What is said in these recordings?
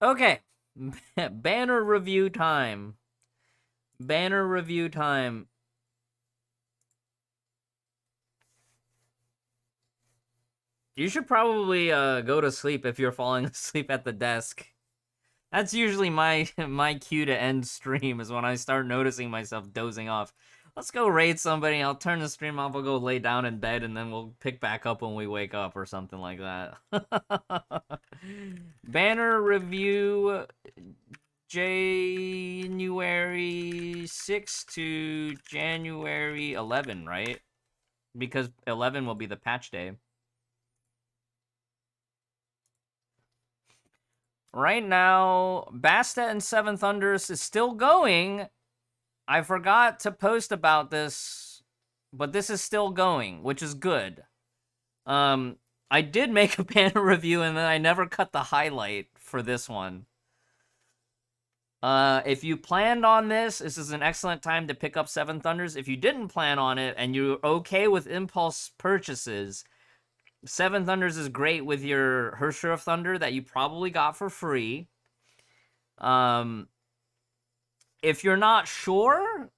Okay. Banner review time. Banner review time. You should probably go to sleep if you're falling asleep at the desk. That's usually my my cue to end stream is when I start noticing myself dozing off. Let's go raid somebody. I'll turn the stream off. I'll go lay down in bed, and then we'll pick back up when we wake up or something like that. Banner review January 6 to January 11, right? Because 11 will be the patch day. Right now, Bastet and Seven Thunders is still going. I forgot to post about this, but this is still going, which is good. I did make a banner review, and then I never cut the highlight for this one. If you planned on this is an excellent time to pick up Seven Thunders. If you didn't plan on it and you're okay with impulse purchases, Seven Thunders is great with your Hersher of Thunder that you probably got for free. If you're not sure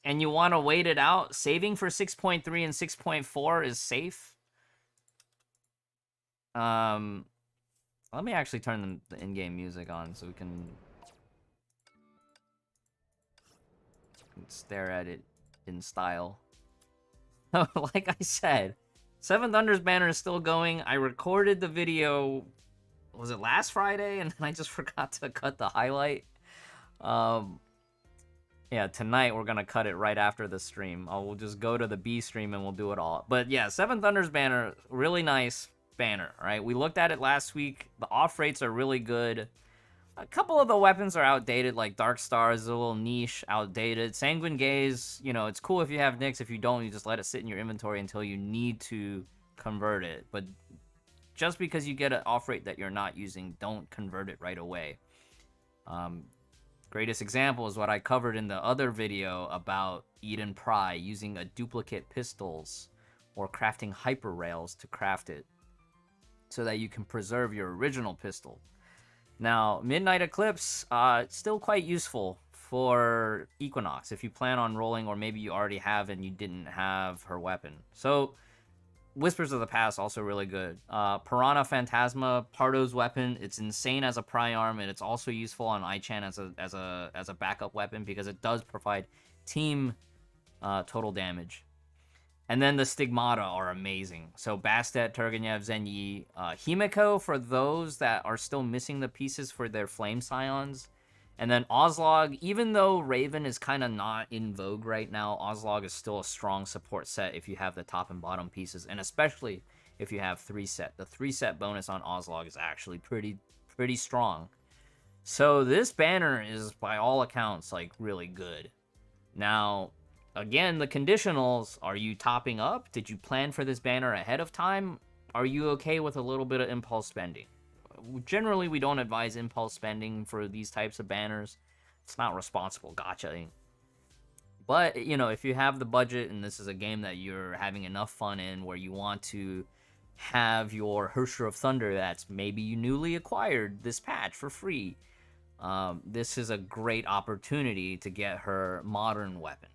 and you want to wait it out, saving for 6.3 and 6.4 is safe. Let me actually turn the in-game music on so we can stare at it in style. Like I said, Seven Thunders banner is still going. I recorded the video, was it last Friday? And then I just forgot to cut the highlight. Yeah, tonight we're gonna cut it right after the stream. We'll just go to the B stream and we'll do it all. But yeah, Seven Thunders banner, really nice banner, right? We looked at it last week. The off rates are really good. A couple of the weapons are outdated, like Dark Star is a little niche, outdated. Sanguine Gaze, you know, it's cool if you have Nyx. If you don't, you just let it sit in your inventory until you need to convert it. But just because you get an off rate that you're not using, don't convert it right away. Greatest example is what I covered in the other video about Eden Pry using a duplicate pistols or crafting hyper rails to craft it so that you can preserve your original pistol. Now, Midnight Eclipse, still quite useful for Equinox if you plan on rolling, or maybe you already have and you didn't have her weapon. So, Whispers of the Past also really good. Piranha Phantasma, Pardo's weapon, it's insane as a pry arm, and it's also useful on Ichan as a backup weapon because it does provide team total damage. And then the Stigmata are amazing. So Bastet, Turgenev, Zenyi, Himiko for those that are still missing the pieces for their Flame Scions. And then Ozlog, even though Raven is kind of not in vogue right now, Ozlog is still a strong support set if you have the top and bottom pieces, and especially if you have 3-set. The 3-set bonus on Ozlog is actually pretty strong. So this banner is, by all accounts, like really good. Now, again, the conditionals, are you topping up? Did you plan for this banner ahead of time? Are you okay with a little bit of impulse spending? Generally, we don't advise impulse spending for these types of banners. It's not responsible gotchaing. But, you know, if you have the budget and this is a game that you're having enough fun in where you want to have your Hersher of Thunder that's maybe you newly acquired this patch for free, this is a great opportunity to get her modern weapon.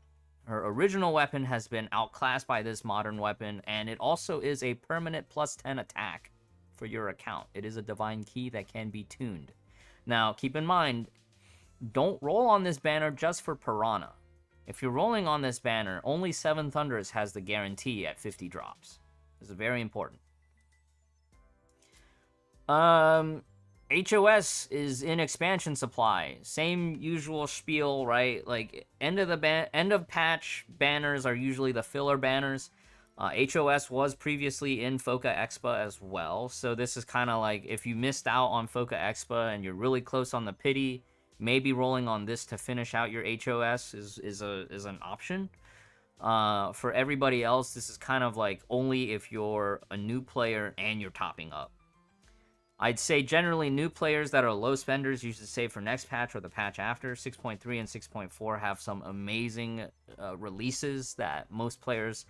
Her original weapon has been outclassed by this modern weapon, and it also is a permanent plus 10 attack for your account. It is a divine key that can be tuned. Now, keep in mind, don't roll on this banner just for Piranha. If you're rolling on this banner, only Seven Thunders has the guarantee at 50 drops. This is very important. HOS is in expansion supply. Same usual spiel, right? Like end of patch banners are usually the filler banners. HOS was previously in Foca Expo as well, so this is kind of like if you missed out on Foca Expo and you're really close on the pity, maybe rolling on this to finish out your HOS is an option. For everybody else, this is kind of like only if you're a new player and you're topping up. I'd say generally new players that are low spenders you should save for next patch or the patch after. 6.3 and 6.4 have some amazing releases that most players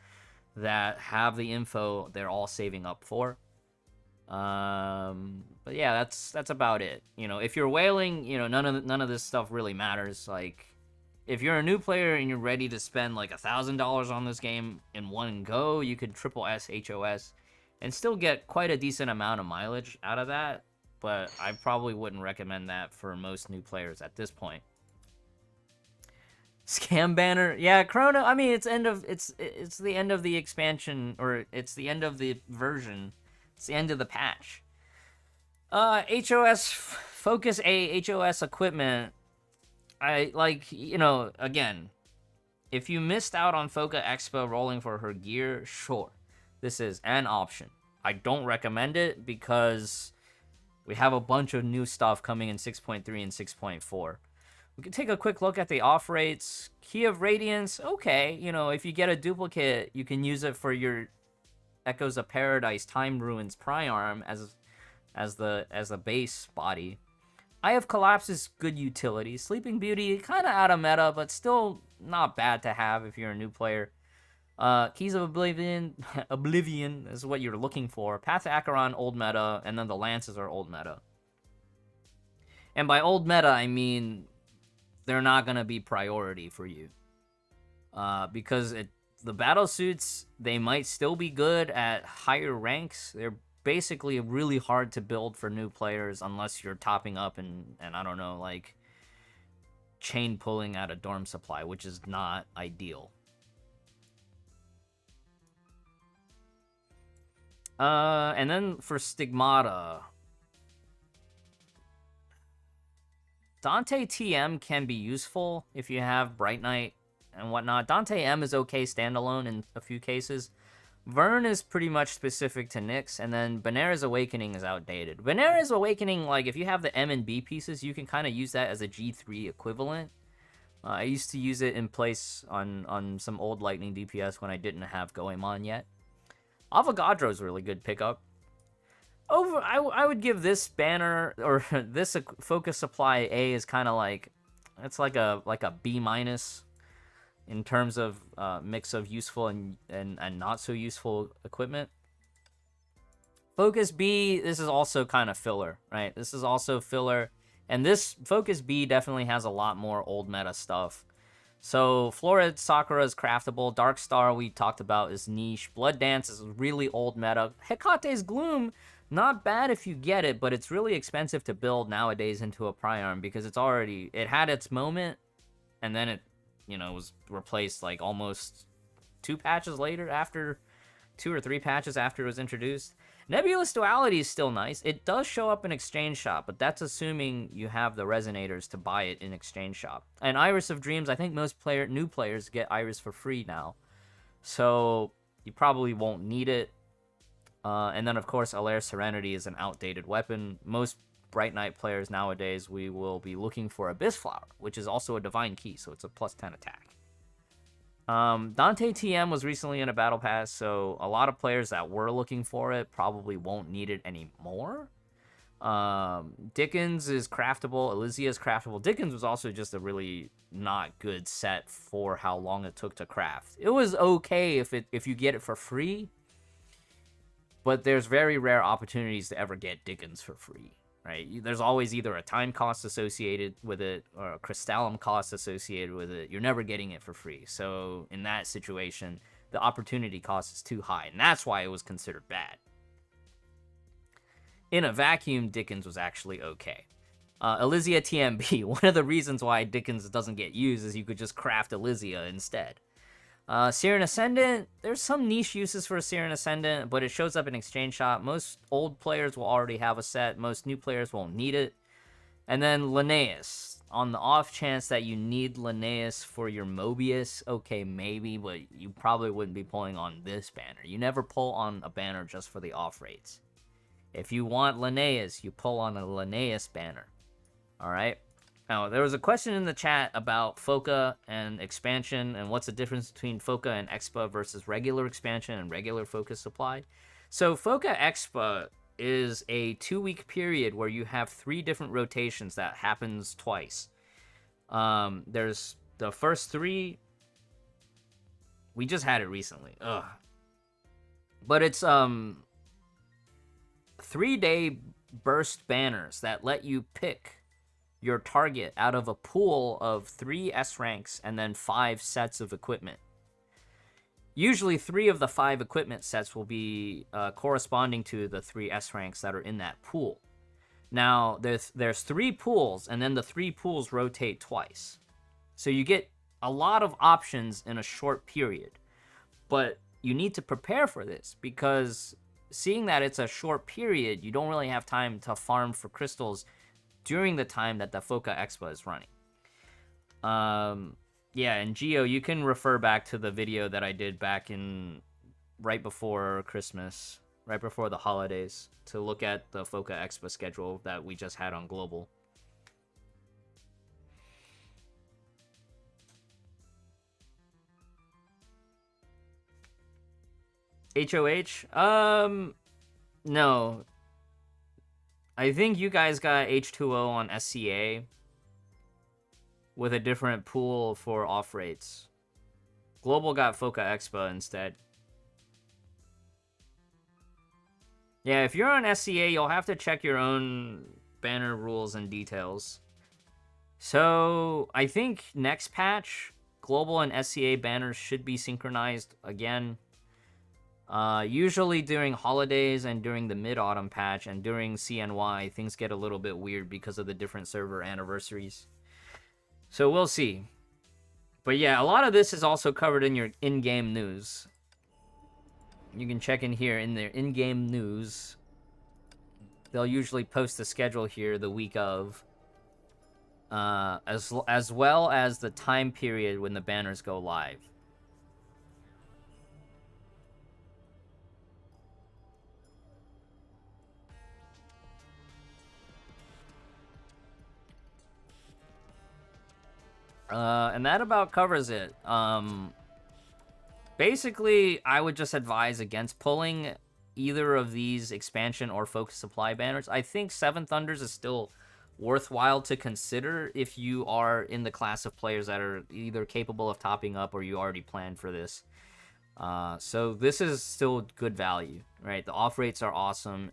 that have the info, they're all saving up for. But yeah, that's about it. You know, if you're whaling, you know, none of this stuff really matters. Like, if you're a new player and you're ready to spend like $1,000 on this game in one go, you could triple S HOS and still get quite a decent amount of mileage out of that. But I probably wouldn't recommend that for most new players at this point. Scam banner, yeah, Chrono. I mean, it's the end of the expansion, or it's the end of the version. It's the end of the patch. HOS Focus A HOS equipment. I like, you know, again, if you missed out on Foca Expo rolling for her gear, sure, this is an option. I don't recommend it because we have a bunch of new stuff coming in 6.3 and 6.4. We can take a quick look at the off rates. Key of Radiance, okay, you know, if you get a duplicate, you can use it for your Echoes of Paradise Time Ruins Priarm as the base body. Eye of Collapse is good utility. Sleeping Beauty, kind of out of meta, but still not bad to have if you're a new player. Keys of Oblivion, Oblivion is what you're looking for. Path to Acheron, old meta, and then the Lances are old meta. And by old meta, I mean they're not going to be priority for you. Because the battle suits, they might still be good at higher ranks. They're basically really hard to build for new players unless you're topping up and I don't know, like chain pulling out a dorm supply, which is not ideal. And then for Stigmata, Dante TM can be useful if you have Bright Knight and whatnot. Dante M is okay standalone in a few cases. Vern is pretty much specific to Nyx, and then Banera's Awakening is outdated. Banera's Awakening, like, if you have the M and B pieces, you can kind of use that as a G3 equivalent. I used to use it in place on some old Lightning DPS when I didn't have Goemon yet. Avogadro's a really good pickup. I would give this banner, or this Focus Supply A is kind of like, it's like a B minus in terms of mix of useful and not so useful equipment. Focus B, this is also kind of filler, right? This is also filler, and this Focus B definitely has a lot more old meta stuff. So Florid Sakura is craftable. Dark Star we talked about is niche. Blood Dance is really old meta. Hecate's Gloom, not bad if you get it, but it's really expensive to build nowadays into a Priarm because it had its moment, and then it, you know, was replaced like almost 2 patches later, after 2 or 3 patches after it was introduced. Nebulous Duality is still nice. It does show up in Exchange Shop, but that's assuming you have the Resonators to buy it in Exchange Shop. And Iris of Dreams, I think most new players get Iris for free now, so you probably won't need it. And then, of course, Alair Serenity is an outdated weapon. Most Bright Knight players nowadays, we will be looking for Abyss Flower, which is also a Divine Key, so it's a +10 attack. Dante TM was recently in a Battle Pass, so a lot of players that were looking for it probably won't need it anymore. Dickens is craftable. Elysia is craftable. Dickens was also just a really not good set for how long it took to craft. It was okay if you get it for free, but there's very rare opportunities to ever get Dickens for free, right? There's always either a time cost associated with it or a crystallum cost associated with it. You're never getting it for free. So in that situation, the opportunity cost is too high, and that's why it was considered bad. In a vacuum, Dickens was actually okay. Elysia TMB, one of the reasons why Dickens doesn't get used is you could just craft Elysia instead. Siren Ascendant, there's some niche uses for a Siren Ascendant, but it shows up in Exchange Shop. Most old players will already have a set. Most new players won't need it. And then Linnaeus. On the off chance that you need Linnaeus for your Mobius, okay, maybe, but you probably wouldn't be pulling on this banner. You never pull on a banner just for the off rates. If you want Linnaeus, you pull on a Linnaeus banner. Alright? Now, there was a question in the chat about Foca and expansion, and what's the difference between Foca and Expo versus regular expansion and regular Focus Supply. So Foca Expo is a 2-week period where you have 3 different rotations that happens twice. There's the first 3. We just had it recently. Ugh. But it's 3-day burst banners that let you pick your target out of a pool of 3 S ranks and then 5 sets of equipment. Usually 3 of the 5 equipment sets will be corresponding to the 3 S ranks that are in that pool. Now, there's 3 pools, and then the 3 pools rotate twice. So you get a lot of options in a short period. But you need to prepare for this, because seeing that it's a short period, you don't really have time to farm for crystals during the time that the Foca Expo is running. Yeah, and Geo, you can refer back to the video that I did back in right before Christmas, right before the holidays, to look at the Foca Expo schedule that we just had on Global. HOH? No. I think you guys got H2O on SCA with a different pool for off rates. Global got Foca Expo instead. Yeah, if you're on SCA, you'll have to check your own banner rules and details. So, I think next patch, Global and SCA banners should be synchronized again. Usually during holidays and during the mid-autumn patch and during CNY, things get a little bit weird because of the different server anniversaries. So we'll see. But yeah, a lot of this is also covered in your in-game news. You can check in here in their in-game news. They'll usually post the schedule here the week of. As well as the time period when the banners go live. And that about covers it. Basically, I would just advise against pulling either of these expansion or focus supply banners. I think Seven Thunders is still worthwhile to consider if you are in the class of players that are either capable of topping up or you already planned for this. So this is still good value, right? The off rates are awesome.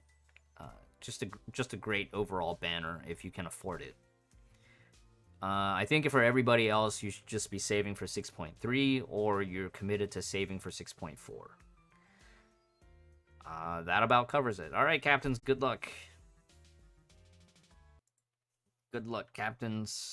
Just a great overall banner if you can afford it. I think for everybody else, you should just be saving for 6.3, or you're committed to saving for 6.4. That about covers it. All right, captains, good luck. Good luck, captains.